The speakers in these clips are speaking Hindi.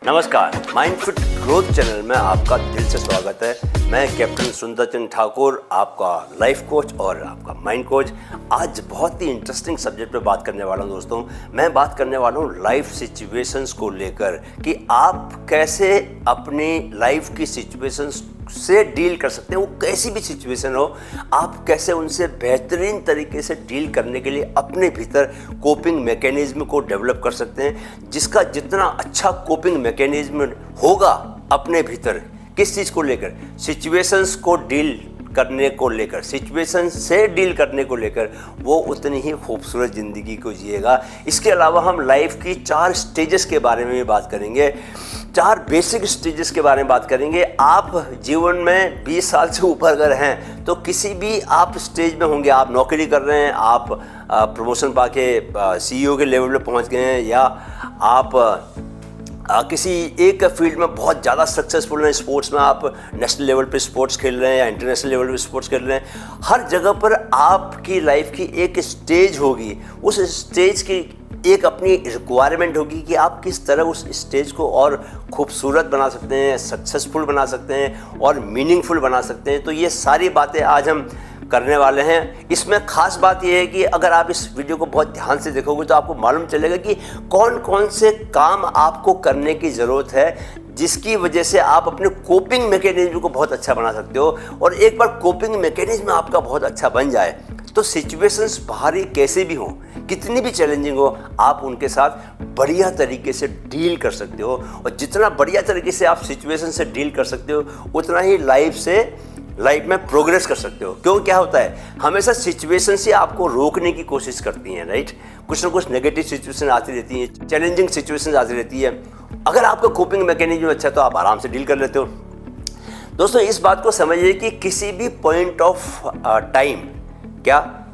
नमस्कार, माइंडफिट ग्रोथ चैनल में आपका दिल से स्वागत है। मैं कैप्टन सुंदर चंद ठाकुर, आपका लाइफ कोच और आपका माइंड कोच। आज बहुत ही इंटरेस्टिंग सब्जेक्ट पे बात करने वाला हूँ दोस्तों। मैं बात करने वाला हूँ लाइफ सिचुएशंस को लेकर कि आप कैसे अपनी लाइफ की सिचुएशंस से डील कर सकते हैं। वो कैसी भी सिचुएशन हो, आप कैसे उनसे बेहतरीन तरीके से डील करने के लिए अपने भीतर कोपिंग मैकेनिज्म को डेवलप कर सकते हैं। जिसका जितना अच्छा कोपिंग मैकेनिज्म होगा अपने भीतर, किस चीज़ को लेकर, सिचुएशंस को डील करने को लेकर, सिचुएशन से डील करने को लेकर, वो उतनी ही खूबसूरत ज़िंदगी को जिएगा। इसके अलावा हम लाइफ की 4 स्टेजेस के बारे में भी बात करेंगे, 4 बेसिक स्टेजेस के बारे में बात करेंगे। आप जीवन में 20 साल से ऊपर अगर हैं तो किसी भी आप स्टेज में होंगे, आप नौकरी कर रहे हैं, आप प्रमोशन पाके CEO के लेवल पे पहुंच गए हैं, या आप किसी एक फील्ड में बहुत ज़्यादा सक्सेसफुल हैं, स्पोर्ट्स में आप नेशनल लेवल पे स्पोर्ट्स खेल रहे हैं या इंटरनेशनल लेवल पे स्पोर्ट्स खेल रहे हैं। हर जगह पर आपकी लाइफ की एक स्टेज होगी। उस स्टेज की एक अपनी रिक्वायरमेंट होगी कि आप किस तरह उस स्टेज को और खूबसूरत बना सकते हैं, सक्सेसफुल बना सकते हैं और मीनिंगफुल बना सकते हैं। तो ये सारी बातें आज हम करने वाले हैं। इसमें ख़ास बात यह है कि अगर आप इस वीडियो को बहुत ध्यान से देखोगे तो आपको मालूम चलेगा कि कौन कौन से काम आपको करने की ज़रूरत है, जिसकी वजह से आप अपने कोपिंग मैकेनिज्म को बहुत अच्छा बना सकते हो। और एक बार कोपिंग मैकेनिज्म आपका बहुत अच्छा बन जाए तो सिचुएशंस बाहरी कैसे भी हों, कितनी भी चैलेंजिंग हो, आप उनके साथ बढ़िया तरीके से डील कर सकते हो। और जितना बढ़िया तरीके से आप सिचुएशन से डील कर सकते हो, उतना ही लाइफ में प्रोग्रेस कर सकते हो। क्यों, क्या होता है, हमेशा सिचुएशन से आपको रोकने की कोशिश करती हैं, राइट। कुछ ना कुछ नेगेटिव सिचुएशन आती रहती है, चैलेंजिंग सिचुएशन आती रहती है। अगर आपका कोपिंग मैकेनिज्म अच्छा है तो आप आराम से डील कर लेते हो। दोस्तों, इस बात को समझिए कि किसी भी पॉइंट ऑफ टाइम,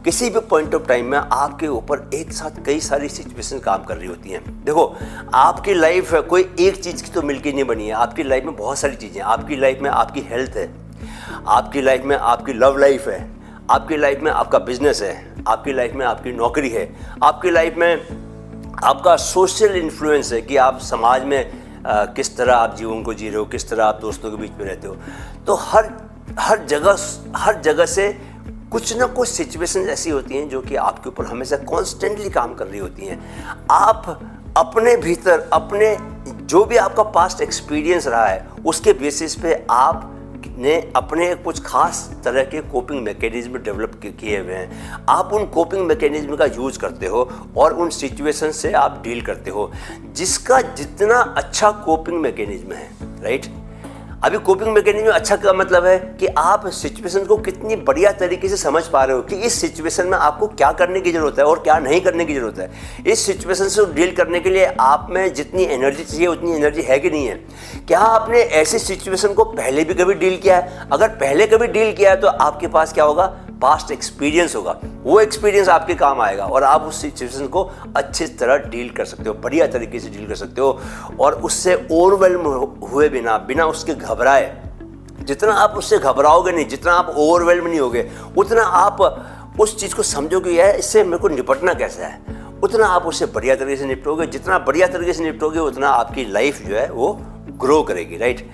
किसी भी पॉइंट ऑफ टाइम में आपके ऊपर एक साथ कई सारी सिचुएशन काम कर रही होती हैं। देखो, आपकी लाइफ कोई एक चीज़ की तो मिलकर नहीं बनी है। आपकी लाइफ में बहुत सारी चीज़ें, आपकी लाइफ में आपकी हेल्थ है, आपकी लाइफ में आपकी लव लाइफ है, आपकी लाइफ में आपका बिजनेस है, आपकी लाइफ में आपकी नौकरी है, आपकी लाइफ में आपका सोशल इन्फ्लुएंस है कि आप समाज में किस तरह आप जीवन को जी रहे हो, किस तरह आप दोस्तों के बीच में रहते हो। तो हर जगह से कुछ ना कुछ सिचुएशन ऐसी होती हैं जो कि आपके ऊपर हमेशा कॉन्स्टेंटली काम कर रही होती हैं। आप अपने भीतर अपने जो भी आपका पास्ट एक्सपीरियंस रहा है उसके बेसिस पे आप ने अपने कुछ खास तरह के कोपिंग मैकेनिज्म डेवलप किए हुए हैं। आप उन कोपिंग मैकेनिज्म का यूज करते हो और उन सिचुएशन से आप डील करते हो। जिसका जितना अच्छा कोपिंग मैकेनिज्म है, राइट। अभी कोपिंग मैकेनिज्म अच्छा का मतलब है कि आप सिचुएशन को कितनी बढ़िया तरीके से समझ पा रहे हो कि इस सिचुएशन में आपको क्या करने की ज़रूरत है और क्या नहीं करने की ज़रूरत है। इस सिचुएशन से डील करने के लिए आप में जितनी एनर्जी चाहिए उतनी एनर्जी है कि नहीं है। क्या आपने ऐसी सिचुएशन को पहले भी कभी डील किया है? अगर पहले कभी डील किया है तो आपके पास क्या होगा, पास्ट एक्सपीरियंस होगा। वो एक्सपीरियंस आपके काम आएगा और आप उस सिचुएशन को अच्छी तरह डील कर सकते हो, बढ़िया तरीके से डील कर सकते हो। और उससे ओवरवेल्म हुए बिना उसके घबराए, जितना आप उससे घबराओगे नहीं, जितना आप ओवरवेल्म नहीं होगे, उतना आप उस चीज़ को समझोगे यार इससे मेरे को निपटना कैसा है, उतना आप उससे बढ़िया तरीके से निपटोगे। जितना बढ़िया तरीके से निपटोगे उतना आपकी लाइफ जो है वो ग्रो करेगी, राइट।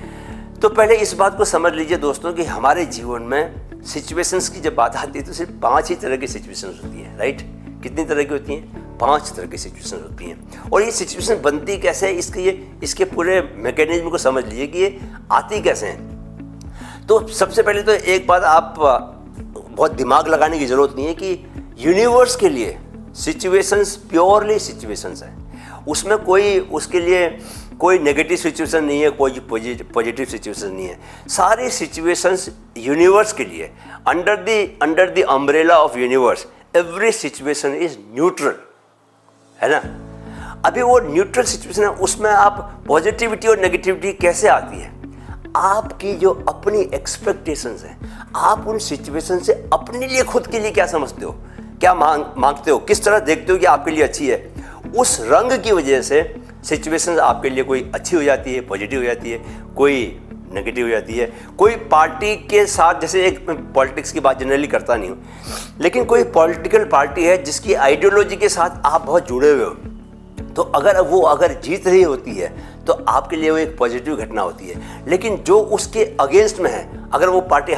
तो पहले इस बात को समझ लीजिए दोस्तों कि हमारे जीवन में सिचुएशंस की जब बात आती है तो सिर्फ 5 ही तरह की सिचुएशंस होती हैं, राइट। कितनी तरह की होती हैं? 5 तरह की सिचुएशन होती हैं। और ये सिचुएशन बनती कैसे है, इसके पूरे मैकेनिज्म को समझ लीजिए कि ये आती कैसे हैं। तो सबसे पहले तो एक बात आप बहुत दिमाग लगाने की ज़रूरत नहीं है कि यूनिवर्स के लिए सिचुएशंस प्योरली सिचुएशंस हैं। उसमें उसके लिए कोई नेगेटिव सिचुएशन नहीं है, कोई पॉजिटिव सिचुएशन नहीं है। सारी सिचुएशंस यूनिवर्स के लिए, under the umbrella of universe, every situation is neutral, है ना। अभी वो न्यूट्रल सिचुएशन है, उसमें आप पॉजिटिविटी और नेगेटिविटी कैसे आती है? आपकी जो अपनी एक्सपेक्टेशंस हैं, आप उन सिचुएशन से अपने लिए, खुद के लिए क्या समझते हो, क्या मांगते हो, किस तरह देखते हो कि आपके लिए अच्छी है, उस रंग की वजह से सिचुएशंस आपके लिए कोई अच्छी हो जाती है, पॉजिटिव हो जाती है, कोई नेगेटिव हो जाती है। कोई पार्टी के साथ, जैसे एक पॉलिटिक्स की बात जनरली करता नहीं हूँ, लेकिन कोई पॉलिटिकल पार्टी है जिसकी आइडियोलॉजी के साथ आप बहुत जुड़े हुए हो, तो अगर जीत रही होती है तो आपके लिए वो एक पॉजिटिव घटना होती है। लेकिन जो उसके अगेंस्ट में है, अगर वो पार्टी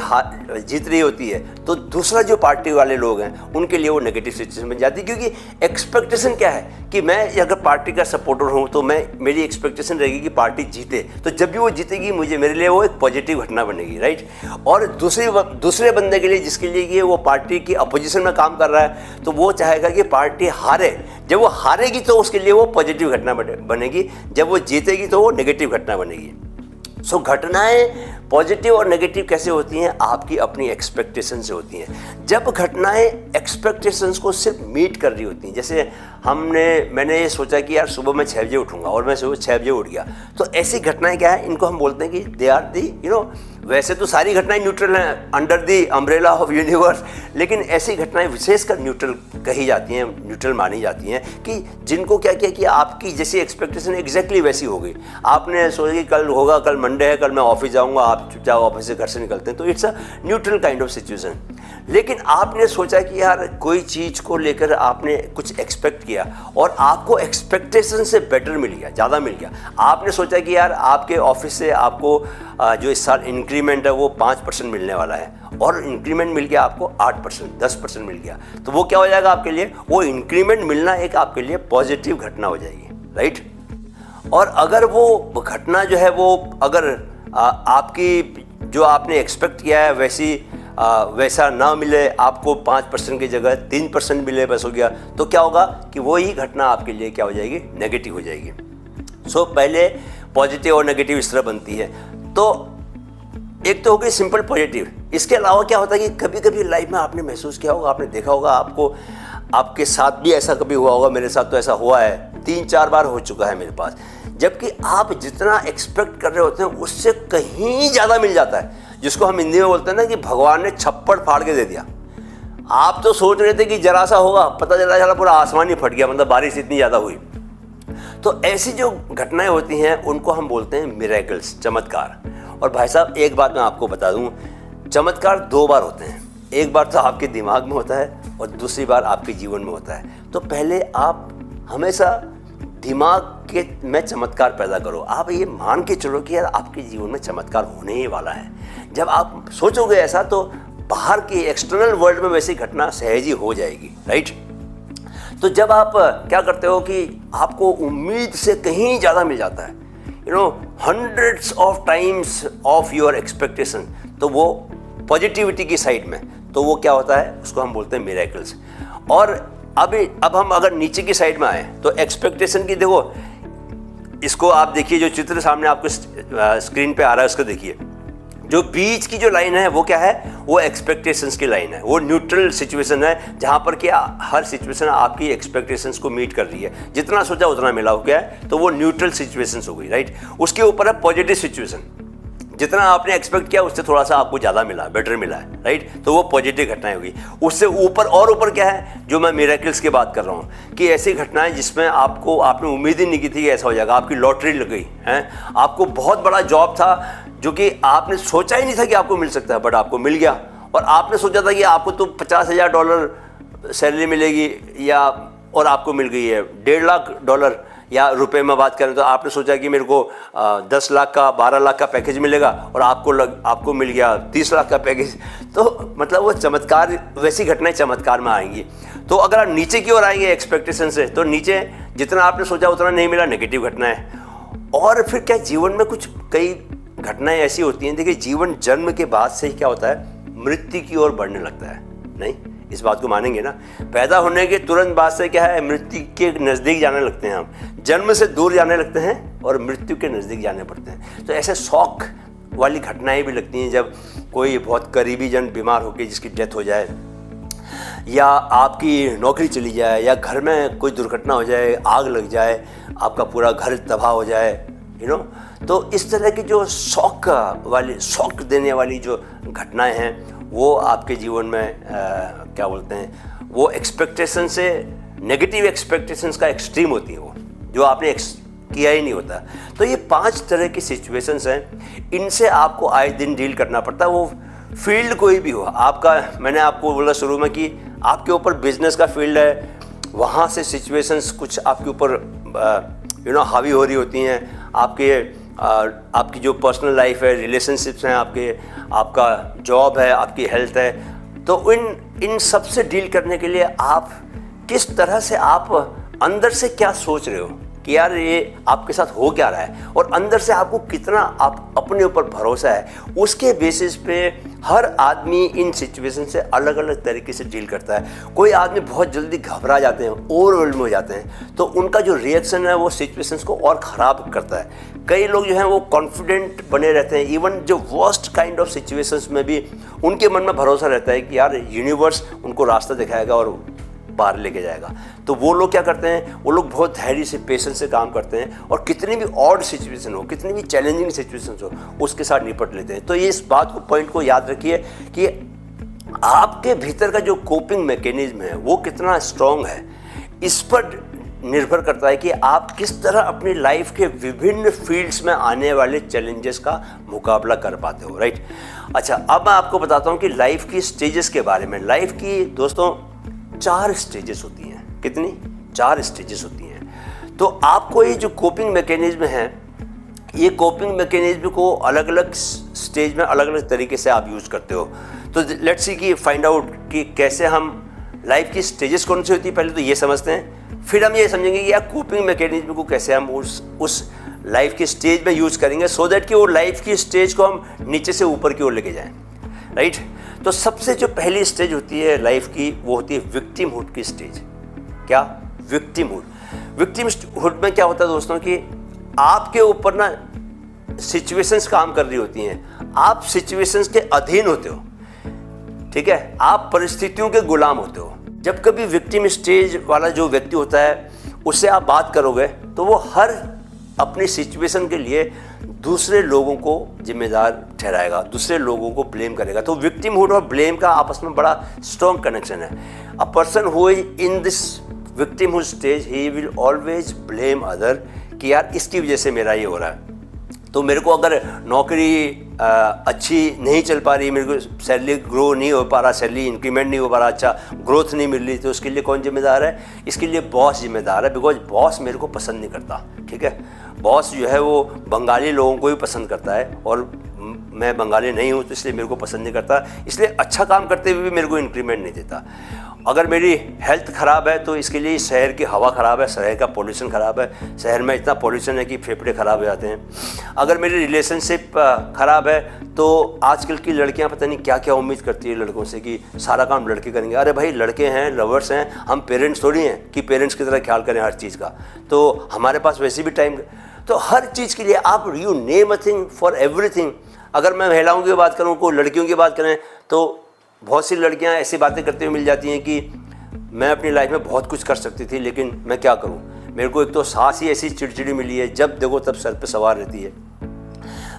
जीत रही होती है तो दूसरा जो पार्टी वाले लोग हैं उनके लिए वो नेगेटिव सिचुएशन बन जाती है, क्योंकि एक्सपेक्टेशन क्या है कि मैं अगर पार्टी का सपोर्टर हूँ तो मेरी एक्सपेक्टेशन रहेगी कि पार्टी जीते, तो जब भी वो जीतेगी मेरे लिए वो एक पॉजिटिव घटना बनेगी, राइट। और दूसरे बंदे के लिए, जिसके लिए कि वो पार्टी की अपोजिशन में काम कर रहा है, तो वो चाहेगा कि पार्टी हारे। जब वो हारेगी तो उसके लिए वो पॉजिटिव घटना बनेगी, जब वो जीतेगी तो वो नेगेटिव घटना बनेगी। सो घटनाएं पॉजिटिव और नेगेटिव कैसे होती हैं? आपकी अपनी एक्सपेक्टेशन से होती हैं। जब घटनाएं एक्सपेक्टेशंस को सिर्फ मीट कर रही होती हैं, जैसे मैंने ये सोचा कि यार सुबह मैं 6 बजे उठूंगा और मैं सुबह 6 बजे उठ गया, तो ऐसी घटनाएं क्या है, इनको हम बोलते हैं कि दे आर दी वैसे तो सारी घटनाएं न्यूट्रल हैं under the umbrella of universe, लेकिन ऐसी घटनाएं विशेषकर न्यूट्रल कही जाती हैं, न्यूट्रल मानी जाती हैं, कि जिनको क्या किया कि आपकी जैसी एक्सपेक्टेशन एग्जैक्टली वैसी हो गई। आपने सोचा कि कल होगा, कल मंडे है, कल मैं ऑफिस जाऊंगा, आप चुपचाप ऑफिस से घर से निकलते हैं, तो it's a neutral kind of situation. लेकिन आपने सोचा कि यार कोई चीज़ को लेकर आपने कुछ एक्सपेक्ट किया और आपको एक्सपेक्टेशन से बेटर मिल गया, ज़्यादा मिल गया। आपने सोचा कि यार आपके ऑफिस से आपको जो इस साल इंक्रीमेंट है वो 5% मिलने वाला है, और इंक्रीमेंट मिल गया आपको 8%, 10% मिल गया, तो वो क्या हो जाएगा आपके लिए? वो इंक्रीमेंट मिलना एक आपके लिए पॉजिटिव घटना हो जाएगी, राइट। और अगर वो घटना जो है वो अगर आपकी जो आपने एक्सपेक्ट किया है वैसा ना मिले, आपको 5% की जगह 3% मिले, बस हो गया, तो क्या होगा कि वही घटना आपके लिए क्या हो जाएगी? नेगेटिव हो जाएगी। सो पहले पॉजिटिव और नेगेटिव इस तरह बनती है। तो एक तो हो गई सिंपल पॉजिटिव। इसके अलावा क्या होता है कि कभी कभी लाइफ में आपने महसूस किया होगा, आपने देखा होगा, आपके साथ भी ऐसा कभी हुआ होगा, मेरे साथ तो ऐसा हुआ है, 3-4 बार हो चुका है मेरे पास, जबकि आप जितना एक्सपेक्ट कर रहे होते हैं उससे कहीं ज़्यादा मिल जाता है, जिसको हम हिंदी में बोलते हैं ना कि भगवान ने छप्पड़ फाड़ के दे दिया। आप तो सोच रहे थे कि जरा सा होगा, पता चला पूरा आसमान ही फट गया, मतलब बारिश इतनी ज़्यादा हुई। तो ऐसी जो घटनाएं होती हैं उनको हम बोलते हैं मिरेकल्स, चमत्कार। और भाई साहब एक बात मैं आपको बता दूं, चमत्कार 2 बार होते हैं। एक बार तो आपके दिमाग में होता है और दूसरी बार आपके जीवन में होता है। तो पहले आप हमेशा दिमाग में चमत्कार पैदा करो। आप ये मान के चलो कि यार आपके जीवन में चमत्कार होने ही वाला है। जब आप सोचोगे ऐसा तो बाहर की एक्सटर्नल वर्ल्ड में वैसी घटना सहज ही हो जाएगी, राइट। तो जब आप क्या करते हो कि आपको उम्मीद से कहीं ज़्यादा मिल जाता है, hundreds of times of your expectation, तो वो पॉजिटिविटी की साइड में, तो वो क्या होता है, उसको हम बोलते हैं मिरेकल्स। और अब हम अगर नीचे की साइड में आए तो एक्सपेक्टेशन की, देखो इसको आप देखिए, जो चित्र सामने आपको स्क्रीन पे आ रहा है उसको देखिए। जो बीच की जो लाइन है वो क्या है? वो एक्सपेक्टेशंस की लाइन है। वो न्यूट्रल सिचुएशन है जहाँ पर क्या हर सिचुएशन आपकी एक्सपेक्टेशंस को मीट कर रही है, जितना सोचा उतना मिला हो, क्या है, तो वो न्यूट्रल सिचुएशंस हो गई, राइट। उसके ऊपर है पॉजिटिव सिचुएशन, जितना आपने एक्सपेक्ट किया उससे थोड़ा सा आपको ज़्यादा मिला, बेटर मिला है, राइट, तो वो पॉजिटिव घटनाएं होगी। उससे ऊपर और ऊपर क्या है, जो मैं मिरेकल्स की बात कर रहा हूँ, कि ऐसी घटनाएं जिसमें आपने उम्मीद ही नहीं की थी कि ऐसा हो जाएगा। आपकी लॉटरी लग गई है, आपको बहुत बड़ा जॉब था जो कि आपने सोचा ही नहीं था कि आपको मिल सकता है, बट आपको मिल गया। और आपने सोचा था कि आपको तो $50,000 सैलरी मिलेगी, और आपको मिल गई है $1.5 लाख, या रुपए में बात करें तो आपने सोचा कि मेरे को 10 लाख का 12 लाख का पैकेज मिलेगा, और आपको मिल गया 30 लाख का पैकेज। तो मतलब वो चमत्कार, वैसी घटनाएं चमत्कार में आएंगी। तो अगर आप नीचे की ओर आएंगे एक्सपेक्टेशन से, तो नीचे जितना आपने सोचा उतना नहीं मिला, नेगेटिव घटनाएं। और फिर क्या, जीवन में कुछ कई घटनाएं ऐसी होती हैं, देखिए जीवन जन्म के बाद से ही क्या होता है, मृत्यु की ओर बढ़ने लगता है। नहीं, इस बात को मानेंगे ना, पैदा होने के तुरंत बाद से क्या है, मृत्यु के नज़दीक जाने लगते हैं। हम जन्म से दूर जाने लगते हैं और मृत्यु के नज़दीक जाने पड़ते हैं। तो ऐसे शौक वाली घटनाएं भी लगती हैं, जब कोई बहुत करीबी जन बीमार होकर जिसकी डेथ हो जाए, या आपकी नौकरी चली जाए, या घर में कोई दुर्घटना हो जाए, आग लग जाए, आपका पूरा घर तबाह हो जाए, तो इस तरह की जो शौक देने वाली जो घटनाएं हैं, वो आपके जीवन में क्या बोलते हैं, वो एक्सपेक्टेशन से, नेगेटिव एक्सपेक्टेशंस का एक्सट्रीम होती है, वो जो आपने किया ही नहीं होता। तो ये 5 तरह की सिचुएशंस हैं, इनसे आपको आए दिन डील करना पड़ता है। वो फील्ड कोई भी हो आपका, मैंने आपको बोला शुरू में कि आपके ऊपर बिजनेस का फील्ड है, वहाँ से सिचुएशंस कुछ आपके ऊपर हावी हो रही होती हैं। आपकी जो पर्सनल लाइफ है, रिलेशनशिप्स हैं आपका जॉब है, आपकी हेल्थ है। तो इन सब से डील करने के लिए आप किस तरह से, आप अंदर से क्या सोच रहे हो कि यार ये आपके साथ हो क्या रहा है, और अंदर से आपको कितना आप अपने ऊपर भरोसा है, उसके बेसिस पे हर आदमी इन सिचुएशन से अलग अलग तरीके से डील करता है। कोई आदमी बहुत जल्दी घबरा जाते हैं, ओवरवेल्म हो जाते हैं, तो उनका जो रिएक्शन है वो सिचुएशंस को और ख़राब करता है। कई लोग जो हैं वो कॉन्फिडेंट बने रहते हैं, इवन जो वर्स्ट काइंड ऑफ सिचुएशंस में भी उनके मन में भरोसा रहता है कि यार यूनिवर्स उनको रास्ता दिखाएगा और बाहर लेके जाएगा। तो वो लोग क्या करते हैं, वो लोग बहुत धैर्य से, पेशेंस से काम करते हैं, और कितनी भी ऑड सिचुएशन हो, कितनी भी चैलेंजिंग सिचुएशन हो, उसके साथ निपट लेते हैं। तो ये इस बात को, पॉइंट को याद रखिए कि आपके भीतर का जो कोपिंग मैकेनिज्म है वो कितना स्ट्रांग है, इस पर निर्भर करता है कि आप किस तरह अपनी लाइफ के विभिन्न फील्ड्स में आने वाले चैलेंजेस का मुकाबला कर पाते हो, राइट। अच्छा, अब मैं आपको बताता हूँ कि लाइफ की स्टेजेस के बारे में। लाइफ की दोस्तों 4 स्टेजेस होती हैं। कितनी? 4 स्टेजेस होती हैं। तो आपको ये जो कोपिंग मैकेनिज्म है, ये कोपिंग मैकेनिज्म को अलग अलग स्टेज में अलग अलग तरीके से आप यूज़ करते हो। तो लेट्स सी कि फाइंड आउट कि कैसे हम लाइफ की स्टेजेस कौन सी होती है, पहले तो ये समझते हैं, फिर हम ये समझेंगे कि यार कोपिंग मैकेनिज्म को कैसे हम उस लाइफ की स्टेज में यूज़ करेंगे, सो दैट कि वो लाइफ की स्टेज को हम नीचे से ऊपर की ओर लेके जाएँ, राइट। तो सबसे जो पहली स्टेज होती है लाइफ की, वो होती है विक्टिमहुड की स्टेज। क्या? विक्टिमहुड। विक्टिमहुड में क्या होता है दोस्तों कि आपके ऊपर ना सिचुएशंस काम कर रही होती हैं, आप सिचुएशंस के अधीन होते हो, ठीक है, आप परिस्थितियों के गुलाम होते हो। जब कभी विक्टिम स्टेज वाला जो व्यक्ति होता है उससे आप बात करोगे तो वो हर अपनी सिचुएशन के लिए दूसरे लोगों को जिम्मेदार ठहराएगा, दूसरे लोगों को ब्लेम करेगा। तो विक्टिमहुड और ब्लेम का आपस में बड़ा स्ट्रॉन्ग कनेक्शन है। A person who is in this victimhood stage, he will always blame other कि यार इसकी वजह से मेरा ये हो रहा है। तो मेरे को अगर नौकरी अच्छी नहीं चल पा रही, मेरे को सैलरी ग्रो नहीं हो पा रहा, सैलरी इंक्रीमेंट नहीं हो पा रहा, अच्छा ग्रोथ नहीं मिल रही, तो उसके लिए कौन जिम्मेदार है? इसके लिए बॉस जिम्मेदार है, बिकॉज बॉस मेरे को पसंद नहीं करता, ठीक है। बॉस जो है वो बंगाली लोगों को भी पसंद करता है, और मैं बंगाली नहीं हूँ तो इसलिए मेरे को पसंद नहीं करता, इसलिए अच्छा काम करते हुए भी मेरे को इंक्रीमेंट नहीं देता। अगर मेरी हेल्थ ख़राब है तो इसके लिए शहर की हवा ख़राब है, शहर का पोल्यूशन ख़राब है, शहर में इतना पोल्यूशन है कि फेफड़े ख़राब हो जाते हैं। अगर मेरी रिलेशनशिप ख़राब है तो आजकल की लड़कियां पता नहीं क्या क्या उम्मीद करती है लड़कों से कि सारा काम लड़के करेंगे। अरे भाई, लड़के हैं, लवर्स हैं, हम पेरेंट्स थोड़ी हैं कि पेरेंट्स की तरह ख्याल करें हर चीज़ का। तो हमारे पास वैसे भी टाइम, तो हर चीज़ के लिए आप you name a thing for everything. अगर मैं महिलाओं की बात करूँ, को लड़कियों की बात करें, तो बहुत सी लड़कियां ऐसी बातें करते हुए मिल जाती हैं कि मैं अपनी लाइफ में बहुत कुछ कर सकती थी, लेकिन मैं क्या करूं, मेरे को एक तो सास ही ऐसी चिड़चिड़ी मिली है, जब देखो तब सर पे सवार रहती है।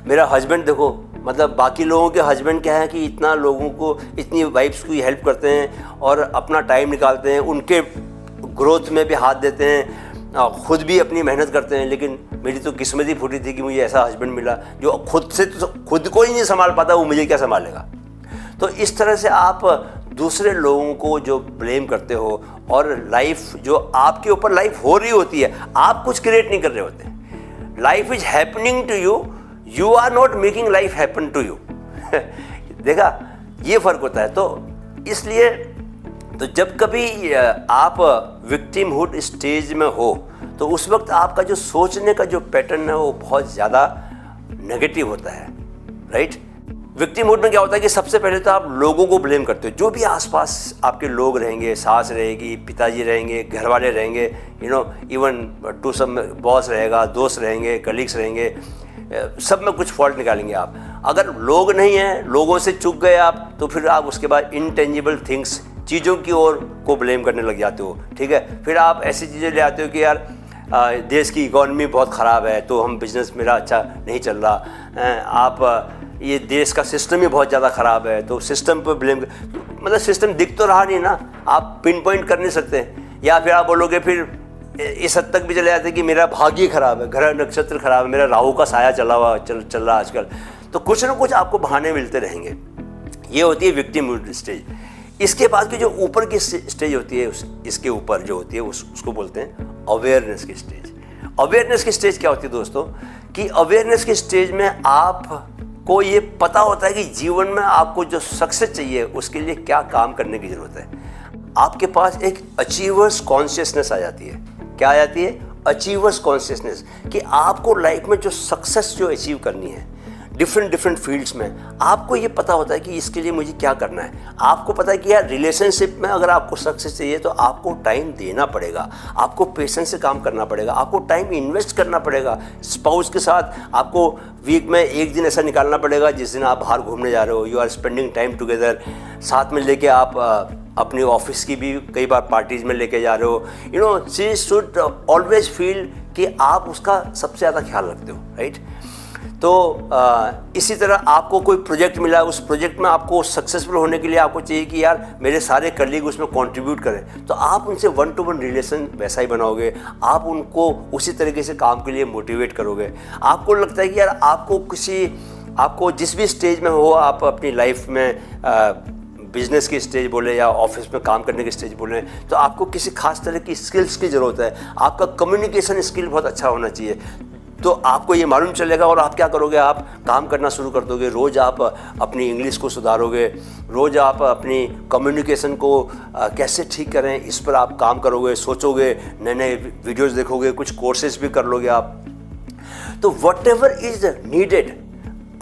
मेरा हस्बैंड देखो, मतलब बाकी लोगों के हस्बैंड क्या है कि इतना लोगों को, इतनी वाइफ्स की हेल्प करते हैं और अपना टाइम निकालते हैं, उनके ग्रोथ में भी हाथ देते हैं, खुद भी अपनी मेहनत करते हैं। लेकिन मेरी तो किस्मत ही फूटी थी कि मुझे ऐसा हस्बैंड मिला जो खुद को ही नहीं संभाल पाता, वो मुझे क्या संभालेगा। तो इस तरह से आप दूसरे लोगों को जो ब्लेम करते हो, और लाइफ जो आपके ऊपर लाइफ हो रही होती है, आप कुछ क्रिएट नहीं कर रहे होते, life is happening to you, you are not making life happen to you. देखा, ये फर्क होता है। तो इसलिए तो जब कभी आप विक्टिमहुड स्टेज में हो तो उस वक्त आपका जो सोचने का जो पैटर्न है वो बहुत ज़्यादा नेगेटिव होता है, राइट। विक्टिमहुड में क्या होता है कि सबसे पहले तो आप लोगों को ब्लेम करते हो, जो भी आसपास आपके लोग रहेंगे, सास रहेगी, पिताजी रहेंगे, घर वाले रहेंगे, इवन टू सब बॉस रहेगा, दोस्त रहेंगे, कलीग्स रहेंगे, सब में कुछ फॉल्ट निकालेंगे आप। अगर लोग नहीं हैं, लोगों से चूक गए आप, तो फिर आप उसके बाद इनटेंजिबल थिंग्स, चीज़ों की ओर को ब्लेम करने लग जाते हो, ठीक है। फिर आप ऐसी चीज़ें ले आते हो कि यार देश की इकॉनमी बहुत ख़राब है तो हम बिज़नेस मेरा अच्छा नहीं चल रहा, आप ये देश का सिस्टम ही बहुत ज़्यादा ख़राब है तो सिस्टम पर ब्लेम, मतलब सिस्टम दिख तो रहा नहीं ना, आप पिन पॉइंट कर नहीं सकते। या फिर आप बोलोगे, फिर इस हद तक भी चले जाते कि मेरा भाग्य खराब है, ग्रह नक्षत्र खराब है, मेरा राहु का साया चल रहा आजकल। तो कुछ ना कुछ आपको बहाने मिलते रहेंगे। ये होती है विक्टिमहुड स्टेज। इसके बाद की जो ऊपर की स्टेज होती है, इसके ऊपर जो होती है उसको बोलते हैं अवेयरनेस की स्टेज। अवेयरनेस की स्टेज क्या होती है दोस्तों कि अवेयरनेस के स्टेज में आपको ये पता होता है कि जीवन में आपको जो सक्सेस चाहिए उसके लिए क्या काम करने की ज़रूरत है। आपके पास एक अचीवर्स कॉन्शियसनेस आ जाती है। क्या आ जाती है? अचीवर्स कॉन्शियसनेस, कि आपको लाइफ में जो सक्सेस जो अचीव करनी है डिफरेंट फील्ड्स में, आपको ये पता होता है कि इसके लिए मुझे क्या करना है। आपको पता है कि यार रिलेशनशिप में अगर आपको सक्सेस चाहिए तो आपको टाइम देना पड़ेगा, आपको पेशेंस से काम करना पड़ेगा, आपको टाइम इन्वेस्ट करना पड़ेगा। स्पाउस के साथ आपको वीक में एक दिन ऐसा निकालना पड़ेगा जिस दिन आप बाहर घूमने जा रहे हो, you are spending time together. साथ में लेके आप अपनी ऑफिस की भी कई बार पार्टीज में लेके जा रहे हो। You know, she should always feel कि आप उसका सबसे ज़्यादा ख्याल रखते हो, राइट। तो इसी तरह आपको कोई प्रोजेक्ट मिला, उस प्रोजेक्ट में आपको सक्सेसफुल होने के लिए आपको चाहिए कि यार मेरे सारे कलीग उसमें कंट्रीब्यूट करें, तो आप उनसे 1-to-1 रिलेशन वैसा ही बनाओगे, आप उनको उसी तरीके से काम के लिए मोटिवेट करोगे। आपको लगता है कि यार आपको जिस भी स्टेज में हो, आप अपनी लाइफ में बिजनेस की स्टेज बोले या ऑफिस में काम करने की स्टेज बोले, तो आपको किसी खास तरह की स्किल्स की ज़रूरत है। आपका कम्युनिकेशन स्किल बहुत अच्छा होना चाहिए, तो आपको ये मालूम चलेगा और आप क्या करोगे, आप काम करना शुरू कर दोगे। रोज़ आप अपनी इंग्लिश को सुधारोगे, रोज़ आप अपनी कम्युनिकेशन को कैसे ठीक करें इस पर आप काम करोगे, सोचोगे, नए वीडियोज़ देखोगे, कुछ कोर्सेज भी कर लोगे आप। तो वट एवर इज़ नीडेड,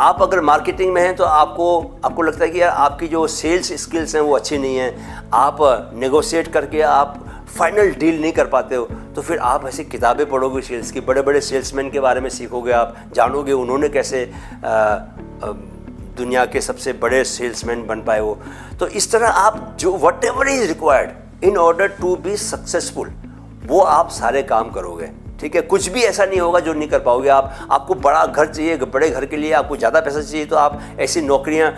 आप अगर मार्केटिंग में हैं तो आपको लगता है कि यार आपकी जो सेल्स स्किल्स हैं वो अच्छी नहीं हैं, आप नेगोशिएट करके आप फाइनल डील नहीं कर पाते हो, तो फिर आप ऐसी किताबें पढ़ोगे सेल्स की, बड़े बड़े सेल्समैन के बारे में सीखोगे, आप जानोगे उन्होंने कैसे दुनिया के सबसे बड़े सेल्समैन बन पाए वो। तो इस तरह आप जो whatever is required in order to be successful, वो आप सारे काम करोगे, ठीक है। कुछ भी ऐसा नहीं होगा जो नहीं कर पाओगे आप। आपको बड़ा घर चाहिए, बड़े घर के लिए आपको ज़्यादा पैसा चाहिए, तो आप ऐसी नौकरियां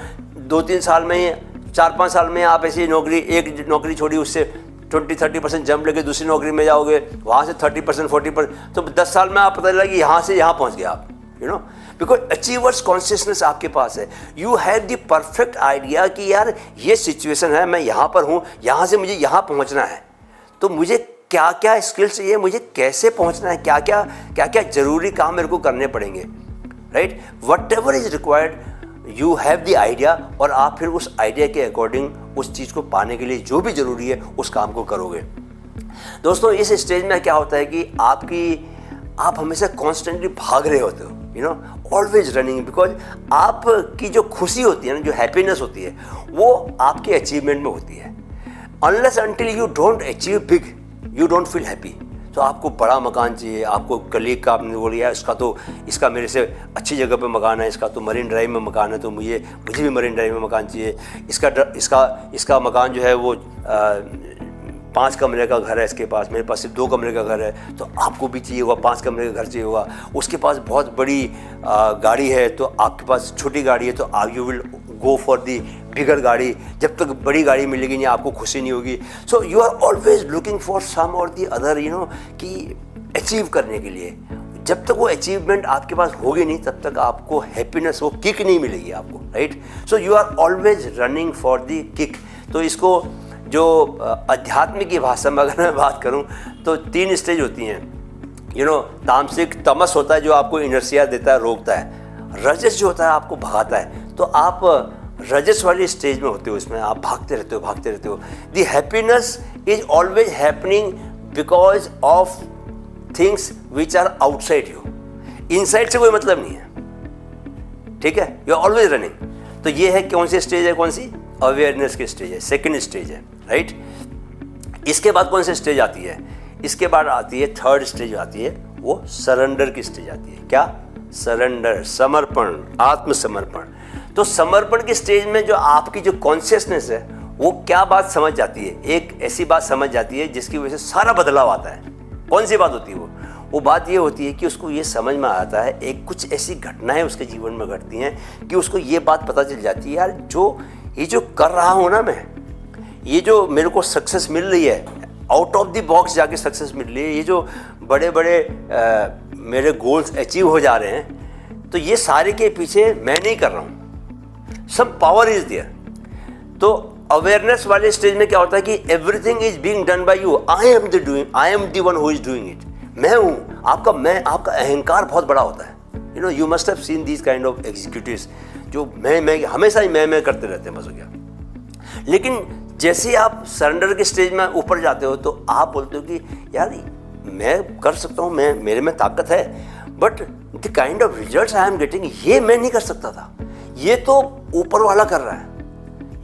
2-3 साल में, 4-5 साल में आप ऐसी नौकरी, एक नौकरी छोड़ी उससे 20-30% जंप लेके दूसरी नौकरी में जाओगे, वहाँ से 30% 40%, तो 10 साल में आप पता लगा कि यहाँ से यहाँ पहुँच गए आप, you know, because achievers consciousness आपके पास है। You have the perfect idea कि यार ये सिचुएशन है, मैं यहाँ पर हूँ, यहाँ से मुझे यहाँ पहुँचना है, तो मुझे क्या क्या स्किल्स चाहिए, मुझे कैसे पहुँचना है, क्या क्या ज़रूरी काम मेरे को करने पड़ेंगे, right. What ever is required you have the idea, और आप फिर उस आइडिया के अकॉर्डिंग उस चीज़ को पाने के लिए जो भी ज़रूरी है उस काम को करोगे। दोस्तों, इस स्टेज में क्या होता है कि आप हमेशा कॉन्स्टेंटली भाग रहे होते हो, you know, always running, because आपकी जो खुशी होती है ना, जो हैप्पीनेस होती है, वो आपके अचीवमेंट में होती है। Unless until you don't achieve big, you don't feel happy. तो आपको बड़ा मकान चाहिए, आपको कलीग का आपने बोल दिया इसका मेरे से अच्छी जगह पे मकान है, इसका तो मरीन ड्राइव में मकान है, तो मुझे भी मरीन ड्राइव में मकान चाहिए। इसका मकान जो है वो 5 कमरे का घर है इसके पास, मेरे पास सिर्फ 2 कमरे का घर है, तो आपको भी चाहिए होगा 5 कमरे का घर चाहिए होगा। उसके पास बहुत बड़ी गाड़ी है, तो आपके पास छोटी गाड़ी है, तो you will go for the bigger गाड़ी। जब तक बड़ी गाड़ी मिलेगी नहीं आपको खुशी नहीं होगी। So you are always looking for some or the other, you know, कि अचीव करने के लिए। जब तक वो अचीवमेंट आपके पास होगी नहीं, तब तक आपको हैप्पीनेस, वो किक नहीं मिलेगी आपको, right. So you are always running for the kick. तो इसको जो अध्यात्म की भाषा में अगर मैं बात करूं तो 3 स्टेज होती हैं, यू नो। तामसिक, तमस होता है जो आपको इनर्शिया देता है, रोकता है। रजस जो होता है आपको भगाता है। तो आप रजस वाली स्टेज में होते हो, इसमें आप भागते रहते हो। The happiness is always happening because of things which are outside you. Inside से कोई मतलब नहीं है, ठीक है। You are always running. तो ये है कौन सी स्टेज है, कौन सी? अवेयरनेस की स्टेज है, सेकंड स्टेज है, राइट। इसके बाद कौन सी स्टेज आती है? इसके बाद आती है थर्ड स्टेज आती है, वो सरेंडर की स्टेज आती है। क्या? सरेंडर, समर्पण, आत्मसमर्पण। तो समर्पण की स्टेज में जो आपकी जो कॉन्शियसनेस है वो क्या बात समझ जाती है? एक ऐसी बात समझ जाती है जिसकी वजह से सारा बदलाव आता है। कौन सी बात होती है वो बात ये होती है कि उसको ये समझ में आता है, एक कुछ ऐसी घटनाएं उसके जीवन में घटती हैं कि उसको ये बात पता चल जाती है, यार ये जो कर रहा हूँ ना मैं, ये जो मेरे को सक्सेस मिल रही है, आउट ऑफ द बॉक्स जाके सक्सेस मिल रही है, ये जो बड़े बड़े मेरे गोल्स अचीव हो जा रहे हैं, तो ये सारे के पीछे मैं नहीं कर रहा हूँ, सम पावर इज देयर। तो अवेयरनेस वाले स्टेज में क्या होता है कि everything is being done by you, I am the one who is doing it. मैं हूँ, आपका अहंकार बहुत बड़ा होता है, you know you must have seen these kind of executives जो मैं हमेशा ही मैं करते रहते हैं बस हो गया। लेकिन जैसे ही आप सरेंडर के स्टेज में ऊपर जाते हो तो आप बोलते हो कि यार मैं कर सकता हूँ, मैं मेरे में ताकत है, but the kind of results I am getting ये मैं नहीं कर सकता था, ये तो ऊपर वाला कर रहा है,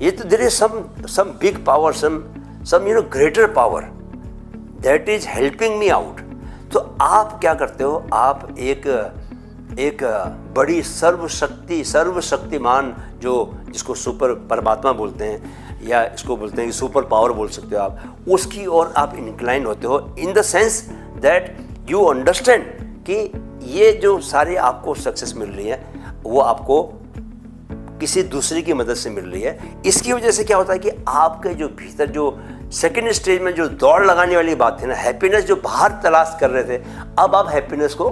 ये तो there is some big power, some you know greater power that is helping me out. तो आप क्या करते हो, आप एक बड़ी सर्वशक्तिमान जो जिसको सुपर परमात्मा बोलते हैं या इसको बोलते हैं कि सुपर पावर बोल सकते हो आप, उसकी ओर आप इंक्लाइन होते हो in the sense that you understand कि ये जो सारी आपको सक्सेस मिल रही है वो आपको किसी दूसरे की मदद से मिल रही है। इसकी वजह से क्या होता है कि आपके जो भीतर जो सेकेंड स्टेज में जो दौड़ लगाने वाली बात थी ना, हैप्पीनेस जो बाहर तलाश कर रहे थे, अब आप हैप्पीनेस को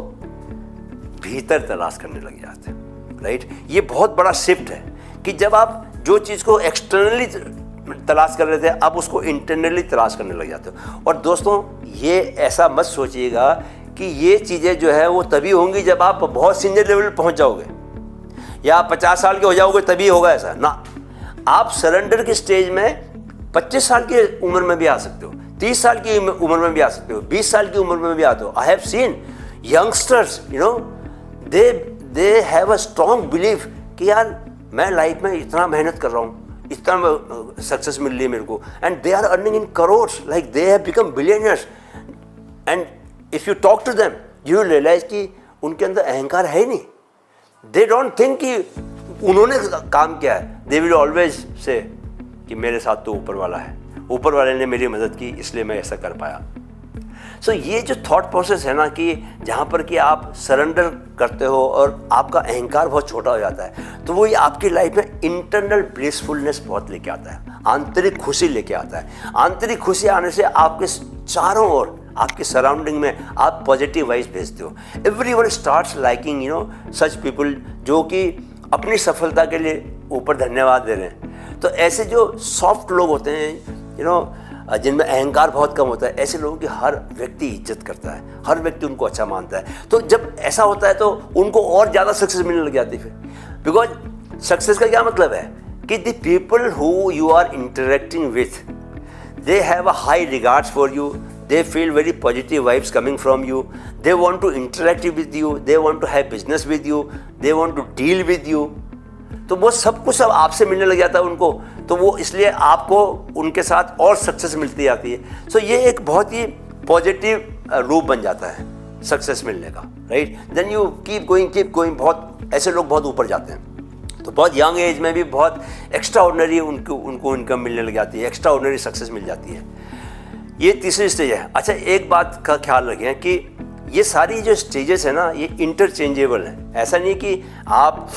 भीतर तलाश करने लग जाते हैं, राइट। ये बहुत बड़ा शिफ्ट है कि जब आप जो चीज़ को एक्सटर्नली तलाश कर रहे थे अब उसको इंटरनली तलाश करने लग जाते हो। और दोस्तों ये ऐसा मत सोचिएगा कि ये चीज़ें जो है वो तभी होंगी जब आप बहुत सीनियर लेवल पर पहुँच जाओगे या 50 साल के हो जाओगे तभी होगा, ऐसा ना। आप सरेंडर के स्टेज में 25 साल की उम्र में भी आ सकते हो, 30 साल की उम्र में भी आ सकते हो, 20 साल की उम्र में भी आते हो। I have seen youngsters, you know, they have a strong belief कि यार मैं लाइफ में इतना मेहनत कर रहा हूँ, इतना सक्सेस मिल रही है मेरे को, and they are earning in crores, like they have become billionaires. And if you talk to them you will realize कि उनके अंदर अहंकार है ही नहीं। दे डोंट थिंक कि उन्होंने काम किया है, दे विल ऑलवेज से कि मेरे साथ तो ऊपर वाला है, ऊपर वाले ने मेरी मदद की इसलिए मैं ऐसा कर पाया। सो ये जो थॉट प्रोसेस है ना कि जहाँ पर कि आप सरेंडर करते हो और आपका अहंकार बहुत छोटा हो जाता है, तो वो ये आपकी लाइफ में इंटरनल ब्लिसफुलनेस बहुत लेके आता है, आंतरिक खुशी लेके आता है। आंतरिक खुशी आने से आपके चारों ओर आपके सराउंडिंग में आप पॉजिटिव वाइब्स भेजते हो। Everyone starts liking you know such people जो कि अपनी सफलता के लिए ऊपर धन्यवाद दे रहे हैं। तो ऐसे जो सॉफ्ट लोग होते हैं, यू नो, जिनमें अहंकार बहुत कम होता है, ऐसे लोगों की हर व्यक्ति इज्जत करता है, हर व्यक्ति उनको अच्छा मानता है। तो जब ऐसा होता है तो उनको और ज़्यादा सक्सेस मिलने लग जाती है फिर, बिकॉज सक्सेस का क्या मतलब है कि the people who you are interacting with they have a high regards for you, they feel very positive vibes coming from you, they want to interact with you, they want to have business with you, they want to deal with you। तो वो सब कुछ अब आपसे मिलने लग जाता है उनको, तो वो इसलिए आपको उनके साथ और सक्सेस मिलती जाती है। सो ये एक बहुत ही पॉजिटिव रूप बन जाता है सक्सेस मिलने का, right. Then you keep going. बहुत ऐसे लोग बहुत ऊपर जाते हैं, तो बहुत यंग एज में भी बहुत एक्स्ट्रा ऑर्डिनरी उनको इनकम मिलने लग जाती है, एक्स्ट्रा ऑर्डिनरी सक्सेस मिल जाती है। ये तीसरी स्टेज है। अच्छा, एक बात का ख्याल रखें कि ये सारी जो स्टेजेस है ना ये इंटरचेंजेबल है। ऐसा नहीं कि आप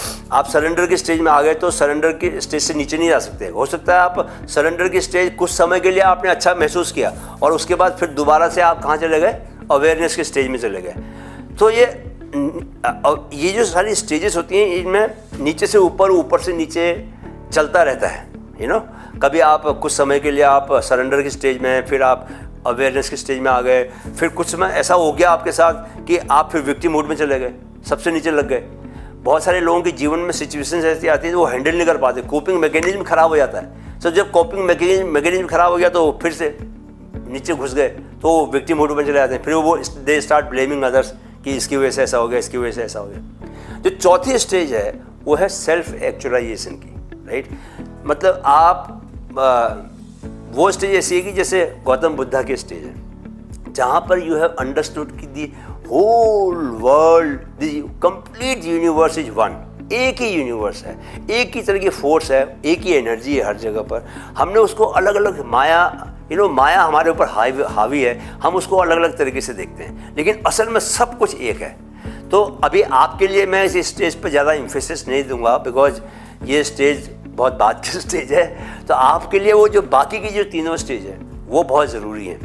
सरेंडर के स्टेज में आ गए तो सरेंडर के स्टेज से नीचे नहीं जा सकते। हो सकता है आप सरेंडर की स्टेज कुछ समय के लिए आपने अच्छा महसूस किया और उसके बाद फिर दोबारा से आप कहाँ चले गए, अवेयरनेस के स्टेज में चले गए। तो ये जो सारी स्टेजेस होती हैं इनमें नीचे से ऊपर, ऊपर से नीचे चलता रहता है, यू नो। कभी आप कुछ समय के लिए आप सरेंडर की स्टेज में, फिर आप अवेयरनेस के स्टेज में आ गए, फिर कुछ समय ऐसा हो गया आपके साथ कि आप फिर विक्टिम मोड में चले गए, सबसे नीचे लग गए। बहुत सारे लोगों के जीवन में सिचुएशंस ऐसी आती है वो हैंडल नहीं कर पाते, कोपिंग मैकेनिज्म खराब हो जाता है। तो जब कोपिंग मैकेनिज्म खराब हो गया तो फिर से नीचे घुस गए, तो विक्टिम मोड में चले जाते हैं। फिर वो दे स्टार्ट ब्लेमिंग अदर्स कि इसकी वजह से ऐसा हो गया, इसकी वजह से ऐसा हो गया। जो चौथी स्टेज है वो है सेल्फ एक्चुअलाइजेशन की, राइट। मतलब आप वो स्टेज ऐसी है कि जैसे गौतम बुद्धा की स्टेज है जहाँ पर यू हैव अंडरस्टूड कि the whole world, the complete universe is one. एक ही यूनिवर्स है, एक ही तरह की फोर्स है, एक ही एनर्जी है हर जगह पर। हमने उसको अलग अलग माया, यू नो, माया हमारे ऊपर हावी है, हम उसको अलग अलग तरीके से देखते हैं, लेकिन असल में सब कुछ एक है। तो अभी आपके लिए मैं इस स्टेज पर ज़्यादा इम्फेसिस नहीं दूंगा बिकॉज ये स्टेज बहुत बात की स्टेज है। तो आपके लिए वो जो बाकी की जो तीनों स्टेज है वो बहुत ज़रूरी है।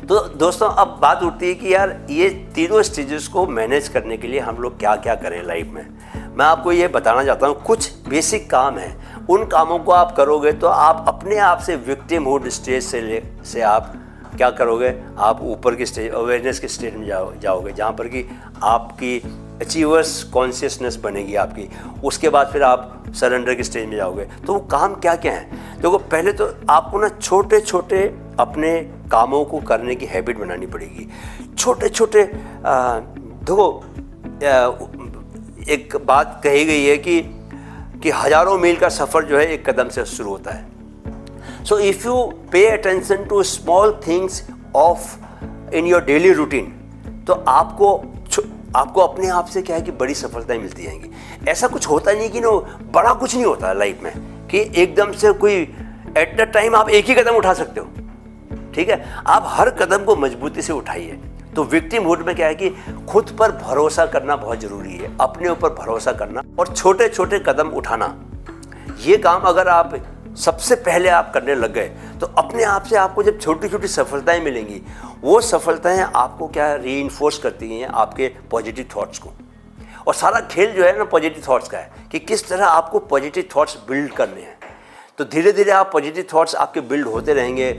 तो दोस्तों अब बात उठती है कि यार ये तीनों स्टेजेस को मैनेज करने के लिए हम लोग क्या क्या करें लाइफ में। मैं आपको ये बताना चाहता हूँ, कुछ बेसिक काम हैं, उन कामों को आप करोगे तो आप अपने आप से विक्टिमहुड स्टेज से आप क्या करोगे, आप ऊपर की स्टेज, अवेयरनेस के स्टेज में जाओगे, जहाँ पर कि आपकी अचीवर्स कॉन्शियसनेस बनेगी आपकी। उसके बाद फिर आप सरेंडर की स्टेज में जाओगे। तो वो काम क्या क्या हैं? देखो, पहले तो आपको ना छोटे छोटे अपने कामों को करने की हैबिट बनानी पड़ेगी। छोटे छोटे देखो, एक बात कही गई है कि हजारों मील का सफ़र जो है एक कदम से शुरू होता है। So if you pay attention to small things of in your daily routine, तो आपको अपने आप से क्या है कि बड़ी सफलताएं मिलती जाएंगी। ऐसा कुछ होता नहीं कि बड़ा कुछ नहीं होता लाइफ में कि एकदम से कोई एट द टाइम आप एक ही कदम उठा सकते हो। ठीक है, आप हर कदम को मजबूती से उठाइए। तो विक्टिमहुड में क्या है कि खुद पर भरोसा करना बहुत ज़रूरी है, अपने ऊपर भरोसा करना और छोटे छोटे कदम उठाना। ये काम अगर आप सबसे पहले आप करने लग गए तो अपने आप से आपको जब छोटी छोटी सफलताएं मिलेंगी, वो सफलताएं आपको क्या रीइंफोर्स करती हैं आपके पॉजिटिव थॉट्स को। और सारा खेल जो है ना पॉजिटिव थॉट्स का है कि किस तरह आपको पॉजिटिव थॉट्स बिल्ड करने हैं। तो धीरे धीरे आप पॉजिटिव थॉट्स आपके बिल्ड होते रहेंगे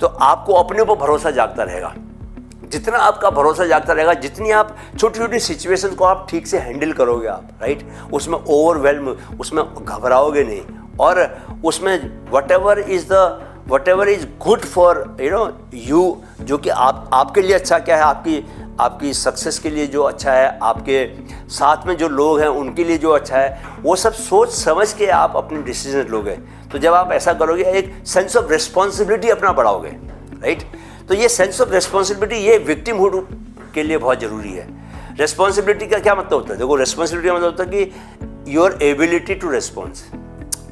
तो आपको अपने ऊपर भरोसा जागता रहेगा। जितना आपका भरोसा जागता रहेगा, जितनी आप छोटी छोटी सिचुएशन को आप ठीक से हैंडल करोगे आप, राइट, उसमें ओवरवेल्म, उसमें घबराओगे नहीं, और उसमें what ever is good for you, जो कि आपके लिए अच्छा क्या है, आपकी सक्सेस के लिए जो अच्छा है, आपके साथ में जो लोग हैं उनके लिए जो अच्छा है, वो सब सोच समझ के आप अपने डिसीजन लोगे। तो जब आप ऐसा करोगे, एक सेंस ऑफ रिस्पॉन्सिबिलिटी अपना बढ़ाओगे, राइट। तो ये सेंस ऑफ रिस्पॉन्सिबिलिटी, ये विक्टिमहुड के लिए बहुत ज़रूरी है। रिस्पॉन्सिबिलिटी का क्या मतलब होता है? देखो, रिस्पॉन्सिबिलिटी का मतलब होता है कि योर एबिलिटी टू रिस्पॉन्स।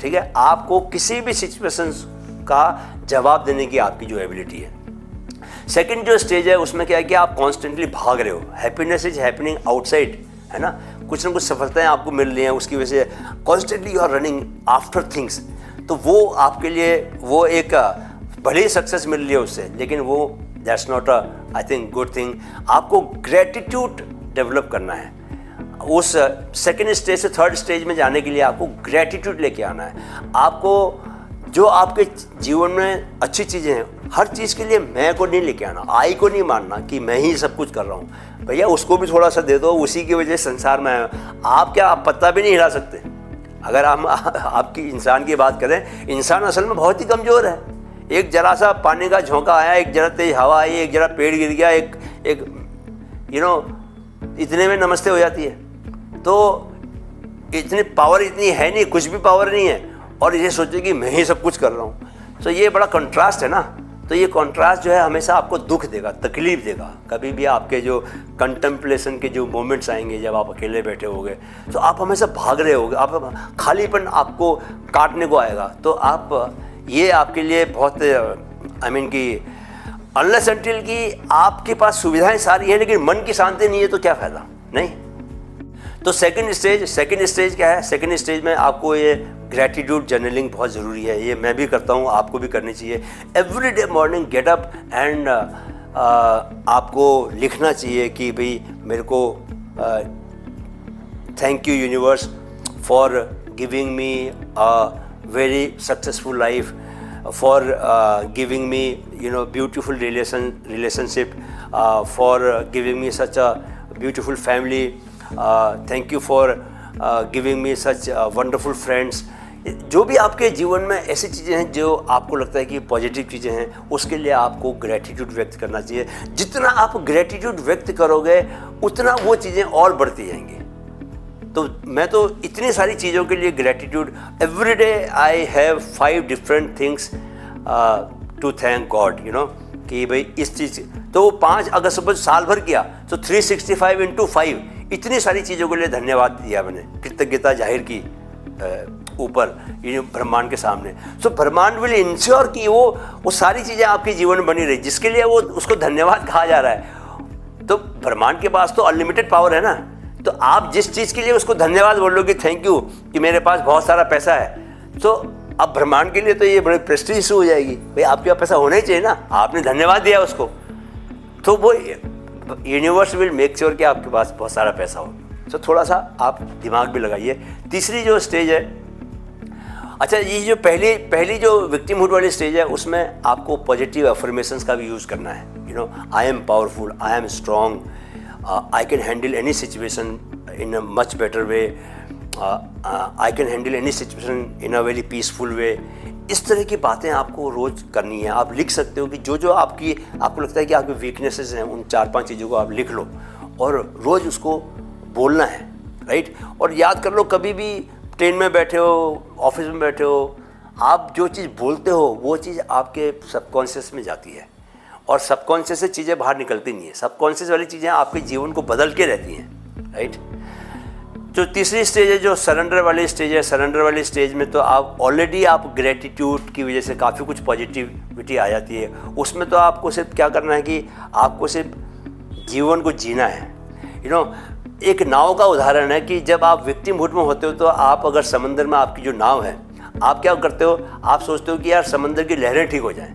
ठीक है, आपको किसी भी सिचुएशन का जवाब देने की आपकी जो एबिलिटी है। सेकंड जो स्टेज है उसमें क्या है कि आप कॉन्स्टेंटली भाग रहे हो। हैप्पीनेस इज हैपनिंग आउटसाइड, है ना, कुछ ना कुछ सफलताएं आपको मिल रही हैं, उसकी वजह से constantly you are running after things. तो वो आपके लिए वो एक भले ही सक्सेस मिल रही है उससे, लेकिन वो that's not a I think good thing. आपको ग्रेटिट्यूड डेवलप करना है। उस सेकेंड स्टेज से थर्ड स्टेज में जाने के लिए आपको ग्रेटिट्यूड लेके आना है। आपको जो आपके जीवन में अच्छी चीज़ें हैं, हर चीज़ के लिए मैं को नहीं लेके आना, आई को नहीं मानना कि मैं ही सब कुछ कर रहा हूँ। भैया उसको भी थोड़ा सा दे दो, उसी की वजह से संसार में आप क्या, आप पत्ता भी नहीं हिला सकते। अगर हम आपकी इंसान की बात करें, इंसान असल में बहुत ही कमज़ोर है। एक जरा सा पानी का झोंका आया, एक जरा तेज हवा आई, एक जरा पेड़ गिर गया, एक इतने में नमस्ते हो जाती है। तो इतनी पावर इतनी है नहीं, कुछ भी पावर नहीं है, और ये सोचे कि मैं ही सब कुछ कर रहा हूँ। तो ये बड़ा कंट्रास्ट है ना। तो ये कंट्रास्ट जो है हमेशा आपको दुख देगा, तकलीफ देगा। कभी भी आपके जो कंटेम्पलेशन के जो मोमेंट्स आएंगे, जब आप अकेले बैठे होगे, तो आप हमेशा भाग रहे होगे, आप खालीपन आपको काटने को आएगा। तो आप ये आपके लिए बहुत आई मीन कि अनलेस अनटिल कि आपके पास सुविधाएं सारी हैं लेकिन मन की शांति नहीं है, तो क्या फ़ायदा, नहीं। तो सेकंड स्टेज क्या है? सेकंड स्टेज में आपको ये ग्रैटिट्यूड जर्नलिंग बहुत ज़रूरी है। ये मैं भी करता हूँ, आपको भी करनी चाहिए। Every day morning get up and आपको लिखना चाहिए कि भाई मेरे को thank you universe for giving me a very successful life, for giving me beautiful relationship, for giving me such a beautiful family, thank you for giving me such wonderful friends। जो भी आपके जीवन में ऐसी चीज़ें हैं जो आपको लगता है कि पॉजिटिव चीज़ें हैं, उसके लिए आपको ग्रैटिट्यूड व्यक्त करना चाहिए। जितना आप ग्रैटिट्यूड व्यक्त करोगे उतना वो चीज़ें और बढ़ती जाएंगी। तो मैं तो इतनी सारी चीज़ों के लिए gratitude, every day I have 5 different things to thank God, कि भाई इस चीज़, तो 5 अगर सपोज साल भर किया तो 365 × 5 इतनी सारी चीज़ों के लिए धन्यवाद दिया मैंने, कृतज्ञता जाहिर की ऊपर ब्रह्मांड के सामने। सो ब्रह्मांड विल इंश्योर कि वो सारी चीज़ें आपके जीवन में बनी रही, जिसके लिए वो उसको धन्यवाद कहा जा रहा है। तो ब्रह्मांड के पास तो अनलिमिटेड पावर है ना। तो आप जिस चीज़ के लिए उसको धन्यवाद बोलोगे, थैंक यू कि मेरे पास बहुत सारा पैसा है, तो अब ब्रह्मांड के लिए तो ये बड़े प्रेस्टीज इशू हो जाएगी। भाई आपके पास पैसा होना ही चाहिए ना, आपने धन्यवाद दिया उसको, तो वो यूनिवर्स विल मेक श्योर कि आपके पास बहुत सारा पैसा हो। तो थोड़ा सा आप दिमाग भी लगाइए। तीसरी जो स्टेज है, अच्छा, ये जो पहली जो विक्टिमहुड वाली स्टेज है, उसमें आपको पॉजिटिव अफर्मेशंस का भी यूज़ करना है। I am powerful, I am strong, I can handle any situation, in a much better way. I can handle any situation in a very peaceful way. इस तरह की बातें आपको रोज़ करनी है। आप लिख सकते हो कि जो जो आपको लगता है कि आपकी वीकनेसेस हैं, उन 4-5 चीज़ों को आप लिख लो और रोज़ उसको बोलना है, राइट। और याद कर लो, कभी भी ट्रेन में बैठे हो, ऑफिस में बैठे हो, आप जो चीज़ बोलते हो वो चीज़ आपके सबकॉन्शियस में जाती है और सबकॉन्शियस से चीज़ें बाहर निकलती नहीं है। सबकॉन्शियस वाली चीज़ें आपके जीवन को बदल के रहती हैं, राइट। जो तीसरी स्टेज है, जो सरेंडर वाली स्टेज है, सरेंडर वाली स्टेज में तो आप ऑलरेडी आप ग्रेटिट्यूड की वजह से काफ़ी कुछ पॉजिटिविटी आ जाती है। उसमें तो आपको सिर्फ क्या करना है कि आपको सिर्फ जीवन को जीना है। एक नाव का उदाहरण है कि जब आप विक्टिमहुड में होते हो तो आप अगर समंदर में आपकी जो नाव है, आप क्या करते हो, आप सोचते हो कि यार समंदर की लहरें ठीक हो जाएं।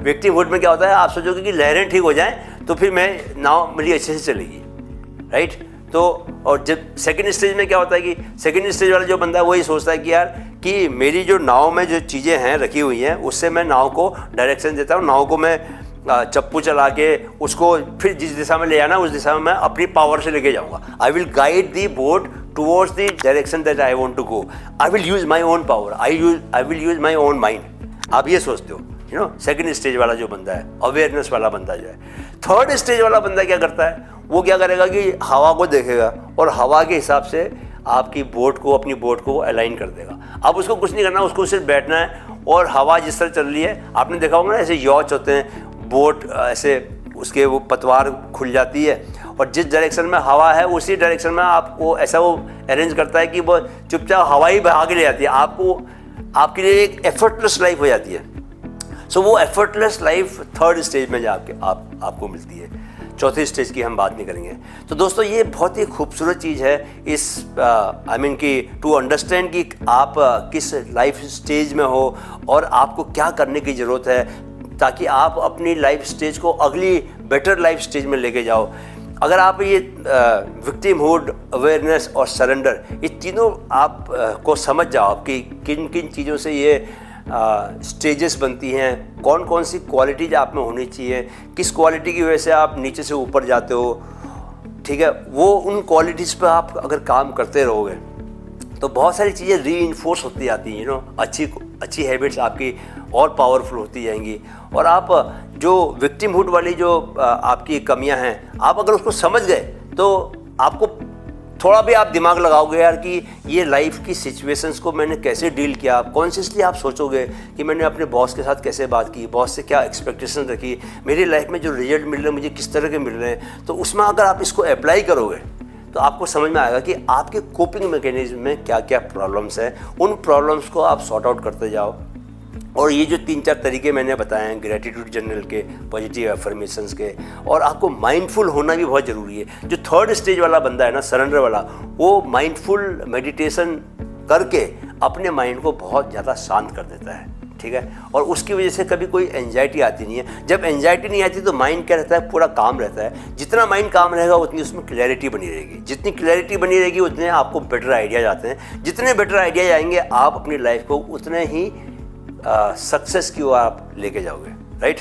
विक्टिमहुड में क्या होता है, आप सोचोगे कि लहरें ठीक हो जाएं तो फिर नाव मेरी अच्छे से चलेगी, राइट। तो और जब सेकंड स्टेज में क्या होता है कि सेकंड स्टेज वाला जो बंदा है वही सोचता है कि यार कि मेरी जो नाव में जो चीज़ें हैं रखी हुई हैं उससे मैं नाव को डायरेक्शन देता हूँ, नाव को मैं चप्पू चला के उसको फिर जिस दिशा में ले आना उस दिशा में मैं अपनी पावर से लेके जाऊँगा। I will guide the boat towards the direction that I want to go. I will use my own power, I will use my own mind. आप ये सोचते हो, सेकंड स्टेज वाला जो बंदा है, अवेयरनेस वाला बंदा जो है। थर्ड स्टेज वाला बंदा क्या करता है, वो क्या करेगा कि हवा को देखेगा और हवा के हिसाब से अपनी बोट को अलाइन कर देगा। अब उसको कुछ नहीं करना, उसको सिर्फ बैठना है और हवा जिस तरह चल रही है, आपने देखा होगा ना ऐसे यॉच होते हैं, बोट ऐसे उसके वो पतवार खुल जाती है और जिस डायरेक्शन में हवा है उसी डायरेक्शन में आपको ऐसा वो अरेंज करता है कि वो चुपचाप हवा ही बहा के ले जाती है आपको, आपके लिए एक एफर्टलेस लाइफ हो जाती है। सो वो एफर्टलेस लाइफ थर्ड स्टेज में जाके आपको मिलती है। चौथी स्टेज की हम बात नहीं करेंगे। तो दोस्तों ये बहुत ही खूबसूरत चीज़ है इस कि टू अंडरस्टैंड कि आप किस लाइफ स्टेज में हो और आपको क्या करने की ज़रूरत है ताकि आप अपनी लाइफ स्टेज को अगली बेटर लाइफ स्टेज में लेके जाओ। अगर आप ये विक्टिमहुड, अवेयरनेस और सरेंडर, ये तीनों आप को समझ जाओ कि किन किन चीज़ों से ये स्टेजेस बनती हैं, कौन कौन सी क्वालिटीज आप में होनी चाहिए, किस क्वालिटी की वजह से आप नीचे से ऊपर जाते हो, ठीक है। वो उन क्वालिटीज़ पर आप अगर काम करते रहोगे तो बहुत सारी चीज़ें रीइंफोर्स होती जाती हैं, अच्छी हैबिट्स आपकी और पावरफुल होती जाएंगी। और आप जो विक्टिमहुड वाली जो आपकी कमियां हैं, आप अगर उसको समझ गए तो आपको थोड़ा भी आप दिमाग लगाओगे यार कि ये लाइफ की सिचुएशंस को मैंने कैसे डील किया। कॉन्शियसली आप सोचोगे कि मैंने अपने बॉस के साथ कैसे बात की, बॉस से क्या एक्सपेक्टेशन रखी, मेरी लाइफ में जो रिजल्ट मिल रहे हैं मुझे किस तरह के मिल रहे हैं। तो उसमें अगर आप इसको अप्लाई करोगे तो आपको समझ में आएगा कि आपके कोपिंग मैकेनिज्म में क्या क्या प्रॉब्लम्स हैं। उन प्रॉब्लम्स को आप सॉर्ट आउट करते जाओ। और ये जो 3-4 तरीके मैंने बताए हैं ग्रेटिट्यूड जर्नल के, पॉजिटिव एफर्मेशंस के, और आपको माइंडफुल होना भी बहुत ज़रूरी है। जो थर्ड स्टेज वाला बंदा है ना, सरेंडर वाला, वो माइंडफुल मेडिटेशन करके अपने माइंड को बहुत ज़्यादा शांत कर देता है, ठीक है। और उसकी वजह से कभी कोई एंजाइटी आती नहीं है। जब एंजाइटी नहीं आती तो माइंड क्या रहता है, पूरा काम रहता है। जितना माइंड काम रहेगा उतनी उसमें क्लैरिटी बनी रहेगी, जितनी क्लैरिटी बनी रहेगी उतने आपको बेटर आइडियाज आते हैं। जितने बेटर आइडियाज आएंगे आप अपनी लाइफ को उतने ही सक्सेस की ओर आप लेके जाओगे, राइट।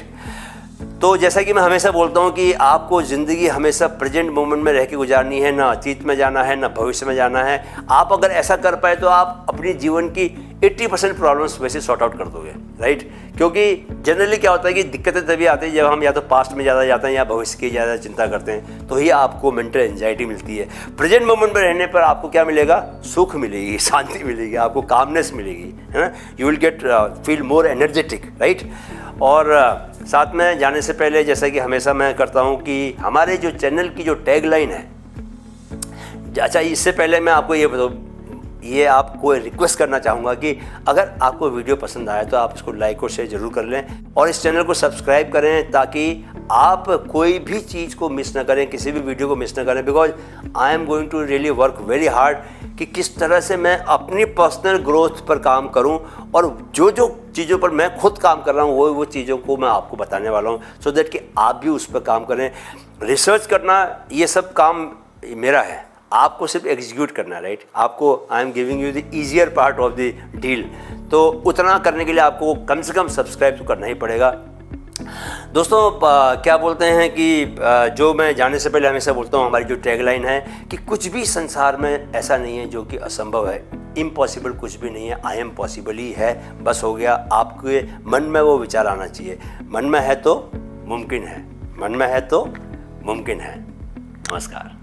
तो जैसा कि मैं हमेशा बोलता हूँ कि आपको ज़िंदगी हमेशा प्रेजेंट मोमेंट में रह के गुजारनी है, ना अतीत में जाना है ना भविष्य में जाना है। आप अगर ऐसा कर पाए तो आप अपनी जीवन की 80% प्रॉब्लम्स वैसे सॉर्ट आउट कर दोगे, राइट। क्योंकि जनरली क्या होता है कि दिक्कतें तभी आती है जब हम या तो पास्ट में ज़्यादा जाते हैं या भविष्य की ज़्यादा चिंता करते हैं, तो ही आपको मेंटल एंजाइटी मिलती है। प्रेजेंट मोमेंट में रहने पर आपको क्या मिलेगा, सुख मिलेगी, शांति मिलेगी, आपको कामनेस मिलेगी, है ना। You will get feel more energetic, right. और साथ में जाने से पहले जैसा कि हमेशा मैं करता हूँ कि हमारे जो चैनल की जो टैगलाइन है, अच्छा इससे पहले मैं आपको ये आपको रिक्वेस्ट करना चाहूँगा कि अगर आपको वीडियो पसंद आया तो आप इसको लाइक और शेयर जरूर कर लें और इस चैनल को सब्सक्राइब करें ताकि आप कोई भी चीज़ को मिस ना करें, किसी भी वीडियो को मिस ना करें। Because I am going to really work very hard कि किस तरह से मैं अपनी पर्सनल ग्रोथ पर काम करूं और जो जो चीज़ों पर मैं खुद काम कर रहा हूं वो चीज़ों को मैं आपको बताने वाला हूं, सो दैट कि आप भी उस पर काम करें। रिसर्च करना ये सब काम मेरा है, आपको सिर्फ एग्जीक्यूट करना है, राइट। आपको I am giving you the easier part of the deal. तो उतना करने के लिए आपको कम से कम सब्सक्राइब तो करना ही पड़ेगा। दोस्तों क्या बोलते हैं कि जो मैं जाने से पहले हमेशा बोलता हूँ, हमारी जो टैगलाइन है कि कुछ भी संसार में ऐसा नहीं है जो कि असंभव है, इम्पॉसिबल कुछ भी नहीं है, आई एम पॉसिबल ही है। बस हो गया, आपके मन में वो विचार आना चाहिए। मन में है तो मुमकिन है, मन में है तो मुमकिन है। नमस्कार।